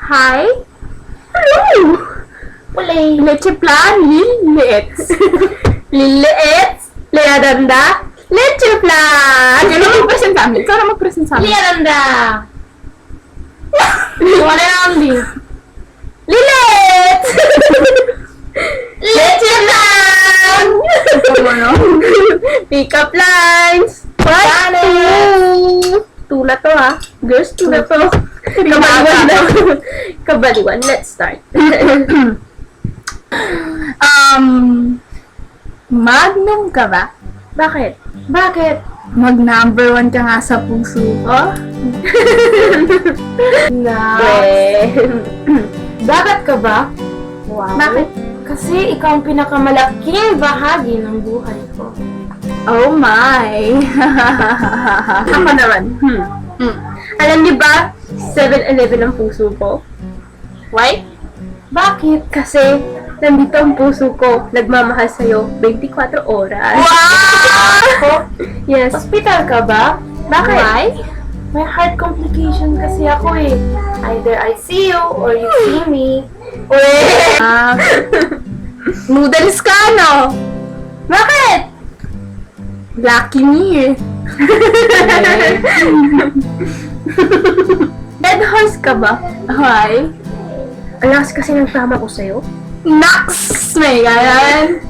Hi? Hello! Ulay. Leche plan, liliits. Liliits? Leadanda? Leche plan! Ano mag-present sa amin? Ikaw na mag-present sa amin. Liaranda. Wala na ang di. Liliits! Leche plan! Ano? Pick up lines! One, two! Two na to ha. Girls, two na to. Kabaliwan na. Kabaliwan. Let's start. Magnum ka ba? Bakit? Bakit? Mag number 1 ka nga sa puso ko. Dagat ka ba? Wow. Bakit? Kasi ikaw ang pinakamalaking bahagi ng buhay ko. Oh my! Ako naman. Alam niyo ba, 7-Eleven ang puso ko? Why? Bakit? Kasi, nandito ang puso ko. Nagmamahal sa'yo 24 oras. Wow! Yes. Hospital ka ba? Bakit? Why? May heart complication kasi ako eh. Either I see you or you see me. Noodles ka, no? Bakit? Lucky me. Dead horse ka ba? Why? Ang lakas kasi ng tama ko sa'yo. Naks! May ganun.